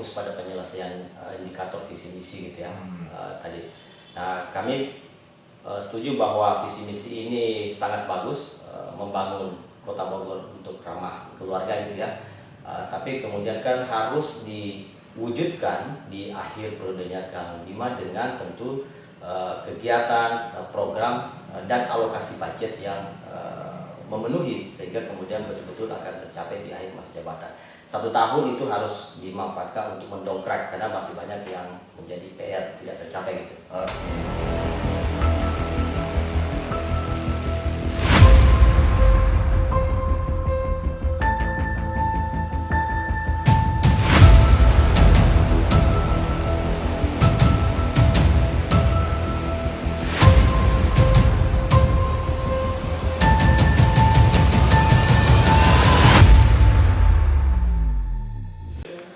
fokus pada penyelesaian indikator visi misi gitu ya tadi. Nah kami setuju bahwa visi misi ini sangat bagus, membangun Kota Bogor untuk ramah keluarga gitu ya. Tapi kemudian kan harus diwujudkan di akhir periodenya Kang Bima dengan tentu kegiatan, program dan alokasi budget yang memenuhi sehingga kemudian betul-betul akan tercapai di akhir masa jabatan. 1 tahun itu harus dimanfaatkan untuk mendongkrak karena masih banyak yang menjadi PR tidak tercapai gitu.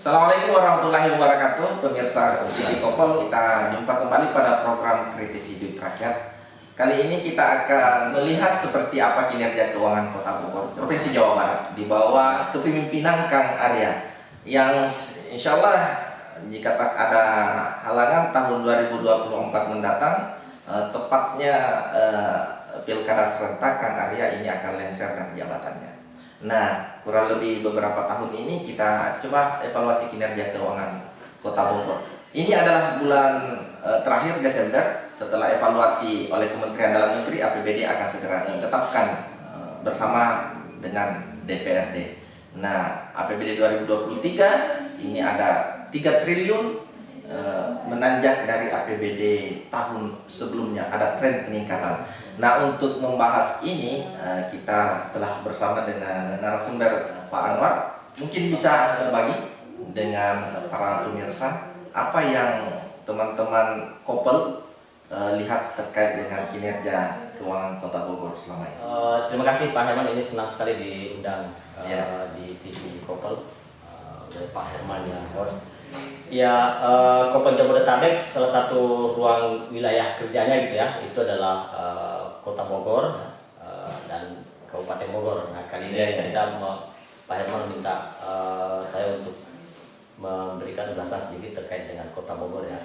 Assalamualaikum warahmatullahi wabarakatuh, pemirsa Siti Kopel. Kita jumpa kembali pada program Kritis Hidup Rakyat. Kali ini kita akan melihat seperti apa kinerja keuangan Kota Bogor, Provinsi Jawa Barat di bawah kepemimpinan Kang Arya, yang insya Allah jika tak ada halangan tahun 2024 mendatang, tepatnya Pilkada serentak, Kang Arya ini akan lengser dari jabatannya. Nah, kurang lebih beberapa tahun ini kita coba evaluasi kinerja keuangan Kota Bogor. Ini adalah bulan terakhir Desember. Setelah evaluasi oleh Kementerian Dalam Negeri, APBD akan segera ditetapkan bersama dengan DPRD. Nah, APBD 2023 ini ada 3 triliun, menanjak dari APBD tahun sebelumnya, ada tren peningkatan. Nah, untuk membahas ini kita telah bersama dengan narasumber Pak Anwar. Mungkin bisa berbagi dengan para pemirsa apa yang teman-teman Kopel lihat terkait dengan kinerja keuangan Kota Bogor selama ini. Terima kasih Pak Herman, ini senang sekali diundang di TV Kopel oleh Pak Herman yang host. Ya, Kopel Jabodetabek salah satu ruang wilayah kerjanya gitu ya, itu adalah Kota Bogor dan Kabupaten Bogor. Nah kali ini kita Pak Herman minta saya untuk memberikan ulasan sedikit terkait dengan Kota Bogor ya.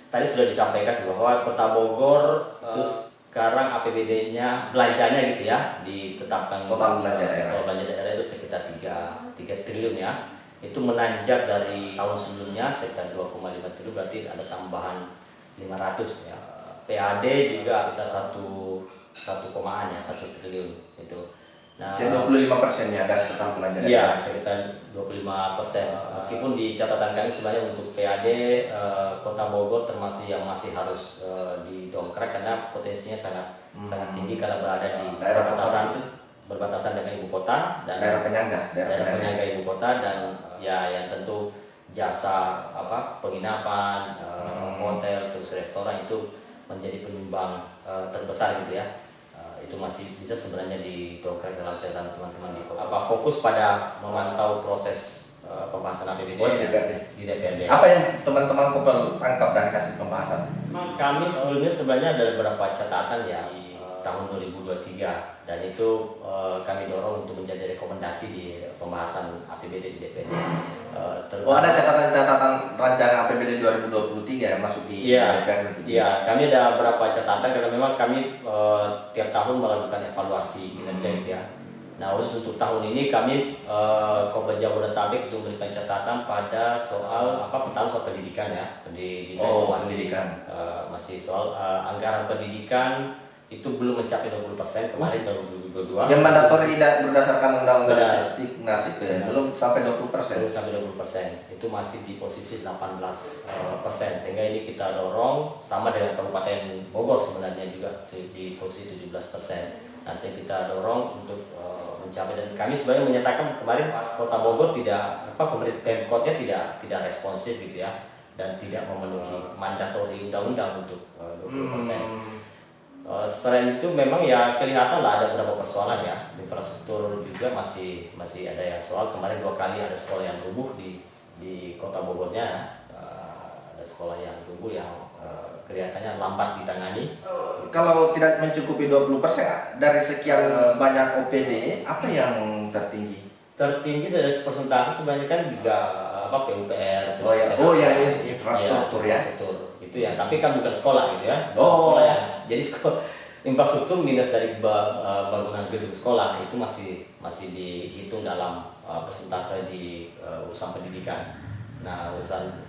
Tadi sudah disampaikan bahwa Kota Bogor itu sekarang APBD-nya belanjanya gitu ya ditetapkan total belanja daerah itu sekitar 3 triliun ya. Itu menanjak dari tahun sebelumnya sekitar 2,5 triliun, berarti ada tambahan 500 ya. PAD juga kita 1 komaan ya, 1 triliun itu. Nah, 25% ya dari total belanja. Iya, sekitar 25%. Meskipun di catatan kami sebenarnya untuk PAD Kota Bogor termasuk yang masih harus didongkrak karena potensinya sangat tinggi karena berada di berbatasan dengan ibu kota dan daerah penyangga ibu kota, dan ya yang tentu jasa penginapan, hotel, terus restoran itu menjadi penyumbang terbesar gitu ya. Itu masih bisa sebenarnya didongkrak dalam catatan teman-teman di Kota. Fokus pada memantau proses pembahasan APBD di DPRD. Apa yang teman-teman Kopel tangkap dari hasil pembahasan? Kami sebelumnya sebenarnya ada beberapa catatan ya di tahun 2023, dan itu kami dorong untuk menjadi rekomendasi di pembahasan APBD di DPRD. Ada catatan rancangan APBD 2023 yang masuk di DPRD? Iya, kami ada beberapa catatan karena memang kami tiap tahun melakukan evaluasi kinerja gitu ya. Nah, khusus untuk tahun ini kami Kopel Jabodetabek itu memberikan catatan pada soal pertama soal pendidikan ya. Pendidikan masih soal anggaran pendidikan itu belum mencapai 20% kemarin 2022. Yang mandatori tidak berdasarkan undang-undang nasib belum sampai 20%. Belum sampai 20%. Itu masih di posisi 18%. Sehingga ini kita dorong sama dengan Kabupaten Bogor sebenarnya juga di posisi 17%. Nah, sehingga kita dorong untuk mencapai, dan kami sebenarnya menyatakan kemarin Kota Bogor Pemkotnya tidak responsif gitu ya, dan tidak memenuhi mandatori undang-undang untuk 20%. Selain itu memang ya kelihatan lah ada beberapa persoalan ya, infrastruktur juga masih ada ya, soal kemarin 2 kali ada sekolah yang rubuh di Kota Bogornya, ada sekolah yang rubuh yang kelihatannya lambat ditangani. Kalau tidak mencukupi 20% dari sekian banyak OPD, apa yang tertinggi? Tertinggi dari persentase sebenarnya kan juga PUPR, terus Oh ya, infrastruktur ya. Infrastruktur. Itu ya, tapi kan bukan sekolah gitu ya. Bukan Oh. sekolah ya. Jadi infrastruktur minus dari bangunan gedung sekolah itu masih dihitung dalam persentase di urusan pendidikan. Nah, urusan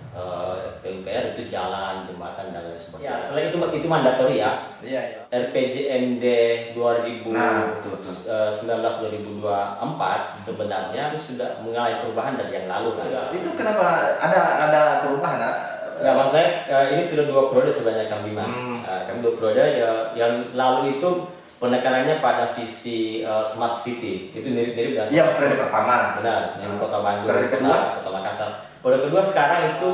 PUPR itu jalan, jembatan dan lain sebagainya. Ya, selain itu mandatori ya. Iya, iya. RPJMD 2019-2024 sebenarnya itu sudah mengalami perubahan dari yang lalu kan. Itu kenapa ada perubahan? Nah, maksud saya ini sudah 2 periode sebenarnya kami Bima. Kami 2 periode ya, yang lalu itu penekanannya pada visi smart city. Itu mirip-mirip dengan Iya, periode pertama. benar, yang Kota Bandung, Periode kedua? Kota Makassar. Periode kedua sekarang itu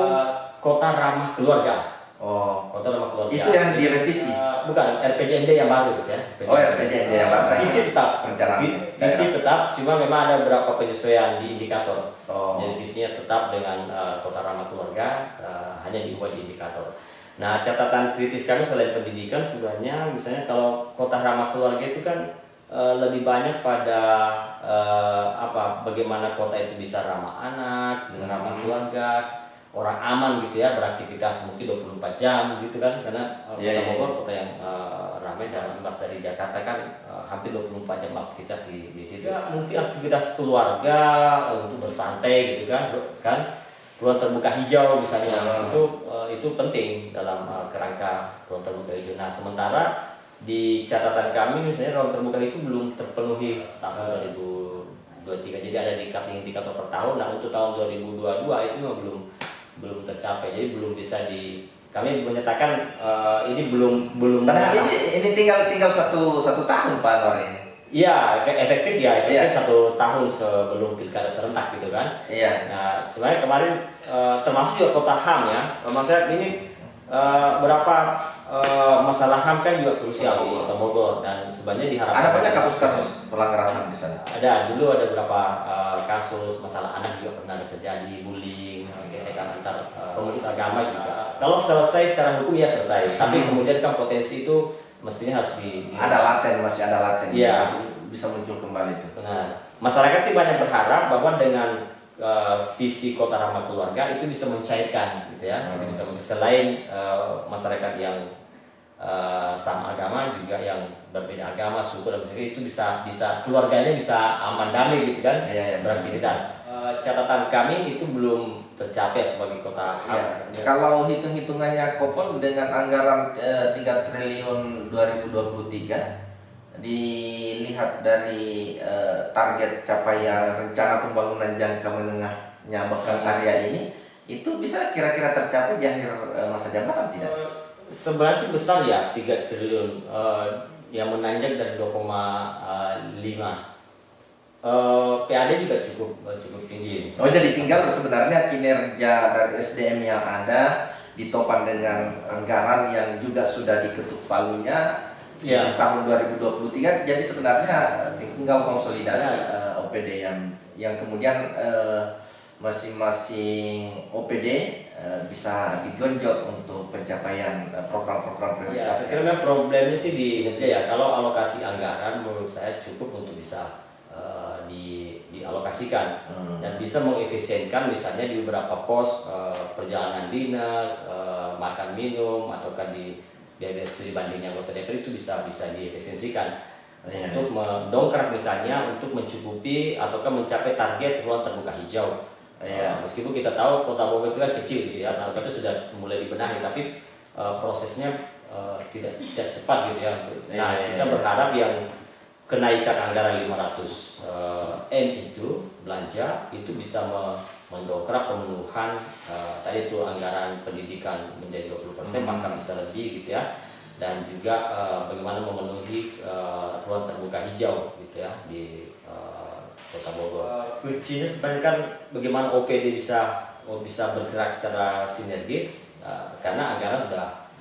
kota ramah keluarga. Oh, Kota ramah keluarga. itu yang direvisi. Bukan RPJMD yang baru gitu ya. Oh, RPJMD yang baru. Visi tetap. Perencanaan Visi tetap, cuma memang ada beberapa penyesuaian di indikator. Oh. Jadi visinya tetap dengan kota ramah keluarga, hanya diubah di indikator. Nah, catatan kritis kami selain pendidikan sebenarnya misalnya kalau kota ramah keluarga itu kan lebih banyak pada bagaimana kota itu bisa ramah anak, ramah keluarga, orang aman gitu ya, beraktivitas mungkin 24 jam gitu kan, karena Kota Bogor kota yang ramai dan imbas dari Jakarta kan hampir 24 jam aktivitas di situ. Ya, mungkin aktivitas keluarga untuk bersantai gitu kan ruang terbuka hijau misalnya itu penting dalam kerangka ruang terbuka hijau. Nah, sementara di catatan kami misalnya ruang terbuka itu belum terpenuhi tahun 2023. Jadi ada indikator per tahun. Nah, untuk tahun 2022 itu belum tercapai. Jadi belum bisa kami menyatakan ini belum. Padahal ini tinggal satu tahun Pak Anwar ini. Iya, efektif 1 tahun sebelum pilkada serentak gitu kan. Iya. Nah, sebenarnya kemarin termasuk juga kota HAM ya. Maksudnya ini berapa masalah HAM kan juga krusial di Kota Bogor dan sebenarnya diharapkan Ada banyak kasus-kasus pelanggaran HAM di sana. Dulu ada beberapa kasus masalah anak juga pernah terjadi, bullying, gesekan antar pemeluk agama juga. Kalau selesai secara hukum ya selesai, tapi kemudian kan potensi itu mestinya harus masih ada laten. Iya, bisa muncul kembali itu. Nah, masyarakat sih banyak berharap bahwa dengan visi kota ramah keluarga itu bisa mencairkan gitu ya. Itu bisa selain masyarakat yang sama agama juga yang berbeda agama, suku dan sebagainya itu bisa keluarganya bisa aman damai gitu kan, beraktivitas. Catatan kami itu belum tercapai sebagai kota HAM. Kalau hitung-hitungannya Kopol dengan anggaran 3 triliun 2023 dilihat dari target capaian rencana pembangunan jangka menengahnya Bekal Karya ini, itu bisa kira-kira tercapai di akhir masa jabatan tidak? Sebenarnya sih besar ya 3 triliun yang menanjak dari 2,5. PAD juga cukup tinggi. Oh, jadi tinggal sebenarnya kinerja dari SDM yang ada ditopang dengan anggaran yang juga sudah diketuk palunya di tahun 2023. Jadi sebenarnya tinggal konsolidasi OPD yang kemudian masing-masing OPD bisa digonjot untuk pencapaian program-program prioritas. Saya kira problemnya sih di kinerja ya. Kalau alokasi anggaran menurut saya cukup untuk bisa dialokasikan dan bisa mengefisienkan misalnya di beberapa pos perjalanan dinas, makan minum ataukah di biaya studi banding anggota DPR itu bisa diefisiensikan untuk mendongkrak misalnya untuk mencukupi ataukah mencapai target ruang terbuka hijau. Meskipun kita tahu Kota Bogor itu kan kecil gitu ya, target itu sudah mulai dibenahi, tapi prosesnya tidak cepat gitu ya. Nah, kita berharap yang kenaikan anggaran 500 M itu belanja itu bisa mendongkrak pemenuhan tadi itu anggaran pendidikan menjadi 20%, maka bisa lebih gitu ya. Dan juga bagaimana memenuhi ruang terbuka hijau gitu ya di Kota Bogor. Kuncinya sebenarnya kan bagaimana OPD bisa bergerak secara sinergis karena anggaran sudah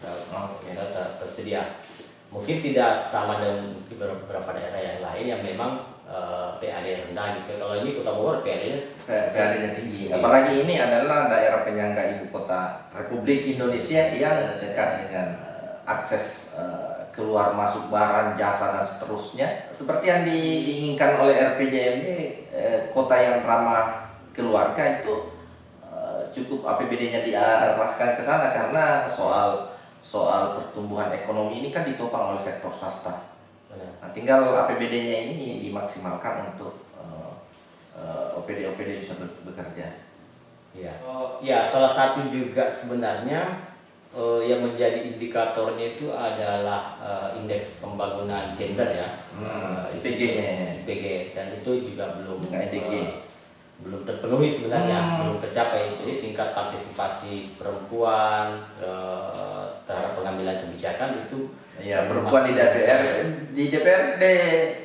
tersedia. Mungkin tidak sama dengan beberapa daerah yang lain yang memang PAD rendah gitu. Kalau ini Kota Bogor PAD-nya tinggi. Apalagi ini adalah daerah penyangga ibu kota Republik Indonesia yang dekat dengan akses keluar masuk barang, jasa dan seterusnya. Seperti yang diinginkan oleh RPJMD, kota yang ramah keluarga itu cukup APBD-nya diarahkan ke sana, karena soal pertumbuhan ekonomi ini kan ditopang oleh sektor swasta. Nah, tinggal APBD-nya ini dimaksimalkan untuk OPD-OPD bisa bekerja. Ya, ya salah satu juga sebenarnya yang menjadi indikatornya itu adalah indeks pembangunan gender ya, IPG-nya, IPG, dan itu juga belum IDG. Belum terpenuhi sebenarnya, belum tercapai. Jadi tingkat partisipasi perempuan terhadap pengambilan kebijakan itu ya, perempuan di DPRD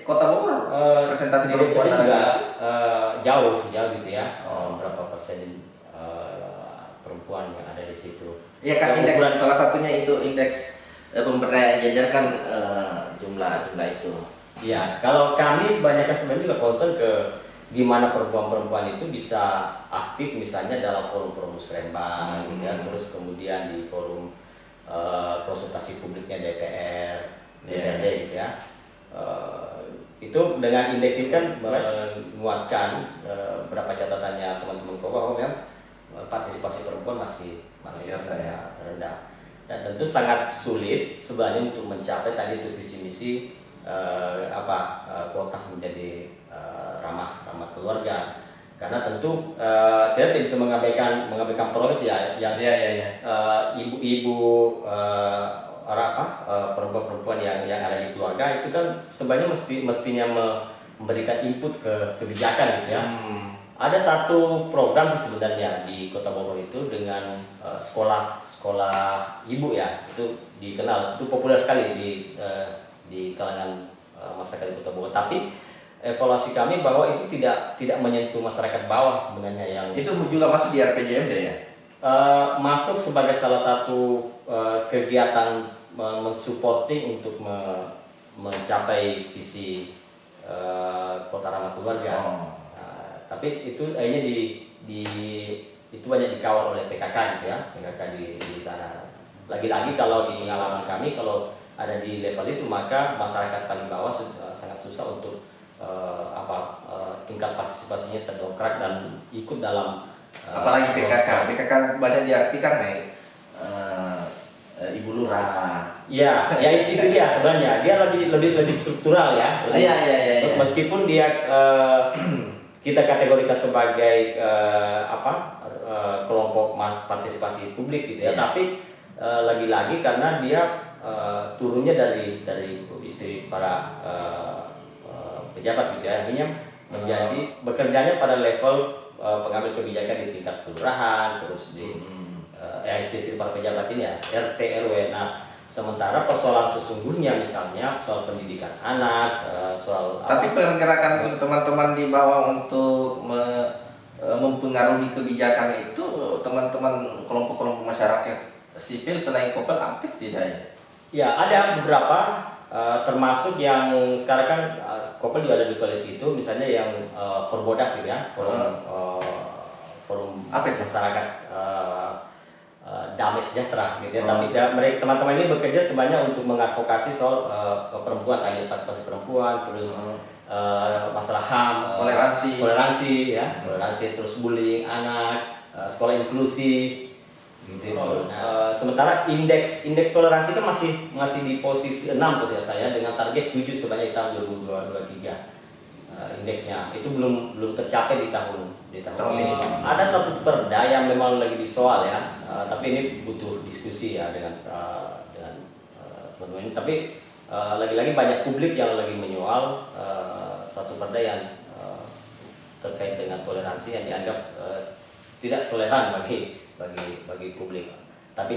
Kota Bogor presentasi perempuan juga jauh gitu ya, berapa persen perempuan yang ada di situ. Ya kan, indeks salah satunya itu indeks pemberdayaan gender kan, jumlah itu. Ya, kalau kami banyaknya sebenarnya juga concern ke gimana perempuan-perempuan itu bisa aktif misalnya dalam forum-forum musrembang, gitu ya, terus kemudian di forum konsultasi publiknya DPR, DPRD gitu ya. Itu dengan indeks ini kan menguatkan berapa catatannya teman-teman bahwa memang partisipasi perempuan masih rendah, dan tentu sangat sulit sebenarnya untuk mencapai tadi itu visi misi kuota menjadi ramah keluarga, karena tentu kita tidak bisa mengabaikan proses ya yang ibu-ibu perempuan-perempuan yang ada di keluarga itu kan sebenarnya mestinya memberikan input ke kebijakan gitu ya. Ada satu program sebenarnya di Kota Bogor itu dengan sekolah ibu ya, itu dikenal, itu populer sekali di kalangan masyarakat di Kota Bogor. Tapi evaluasi kami bahwa itu tidak menyentuh masyarakat bawah sebenarnya, yang itu juga masuk di RPJMD ya. Masuk sebagai salah satu kegiatan mensupporting untuk mencapai visi kota ramah keluarga. Tapi itu akhirnya itu banyak dikawal oleh PKK gitu ya, PKK di sana. Lagi-lagi kalau di pengalaman kami, kalau ada di level itu maka masyarakat paling bawah sangat susah untuk tingkat partisipasinya terdongkrak dan ikut dalam apalagi PKK banyak diartikan ibu lurah. Ya itu dia sebenarnya, dia lebih struktural ya. Iya. Meskipun dia kita kategorikan sebagai kelompok partisipasi publik gitu ya, tapi lagi-lagi karena dia turunnya dari istri para pejabat gitu ya, akhirnya menjadi bekerjanya pada level pengambil kebijakan di tingkat kelurahan, terus di istri para pejabat ini ya, RT RW. Nah, sementara persoalan sesungguhnya misalnya soal pendidikan anak, tapi pergerakan teman-teman di bawah untuk mempengaruhi kebijakan itu, teman-teman kelompok-kelompok masyarakat sipil selain Kopel aktif tidak ya? Ya, ada beberapa, termasuk yang sekarang kan Kopel juga ada di koalisi itu, misalnya yang Forbodas gitu ya, forum masyarakat damai sejahtera gitu ya. Tapi mereka teman-teman ini bekerja sebanyak untuk mengadvokasi soal perempuan, tadi partisipasi perempuan, terus masalah HAM, toleransi ya, terus bullying anak, sekolah inklusi gitu. Sementara indeks toleransi kan masih di posisi 6 kalau tidak saya, dengan target 7 sebanyak tahun 2023. Indeksnya itu belum tercapai di tahun ini. Ada satu perda yang memang lagi disoal ya, tapi ini butuh diskusi ya dengan teman-teman ini. Tapi lagi-lagi banyak publik yang lagi menyoal satu perda yang terkait dengan toleransi yang dianggap tidak toleran bagi publik. Tapi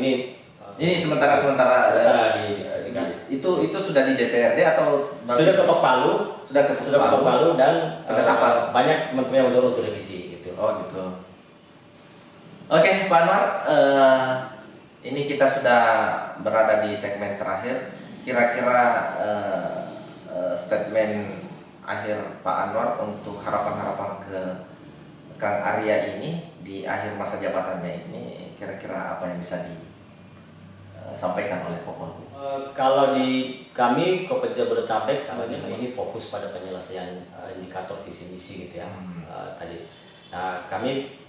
ini sementara didiskusikan. Itu sudah di DPRD atau sudah ketok palu? Sudah ketok palu dan banyak yang mendorong untuk revisi gitu. Oh gitu. Oke, Pak Anwar, ini kita sudah berada di segmen terakhir. Kira-kira statement akhir Pak Anwar untuk harapan-harapan ke Kang Arya ini di akhir masa jabatannya ini, kira-kira apa yang bisa disampaikan oleh Kopel? Kalau di kami Kopelja Jabodetabek sebenarnya ini fokus pada penyelesaian indikator visi misi gitu ya tadi. Nah, kami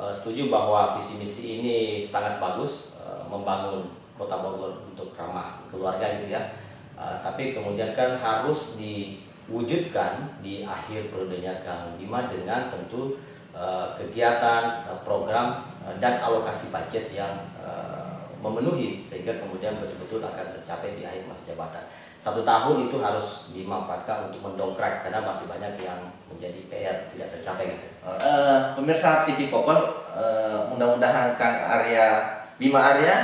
setuju bahwa visi misi ini sangat bagus, membangun Kota Bogor untuk ramah keluarga gitu ya. Tapi kemudian kan harus diwujudkan di akhir periodenya Kang Bima dengan tentu kegiatan, program dan alokasi budget yang memenuhi sehingga kemudian betul-betul akan tercapai di akhir masa jabatan. 1 tahun itu harus dimanfaatkan untuk mendongkrak karena masih banyak yang menjadi PR tidak tercapai gitu. Pemirsa TV Kopel, mudah-mudahan Kang Bima Arya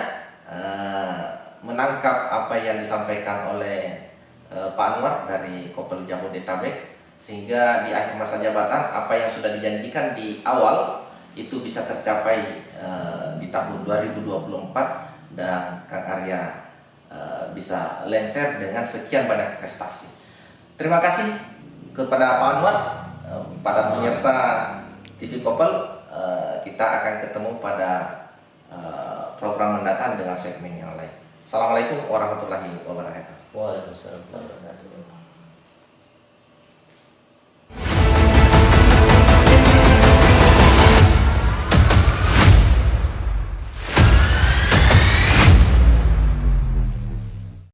menangkap apa yang disampaikan oleh Pak Anwar dari Kopel Jabodetabek, sehingga di akhir masa jabatan apa yang sudah dijanjikan di awal itu bisa tercapai di tahun 2024 dan Kang Arya bisa lengser dengan sekian banyak prestasi. Terima kasih kepada Pak Anwar, pada pemirsa TV Kopel. Kita akan ketemu pada program mendatang dengan segmen yang lain. Assalamualaikum warahmatullahi wabarakatuh. Waalaikumsalam warahmatullahi wabarakatuh.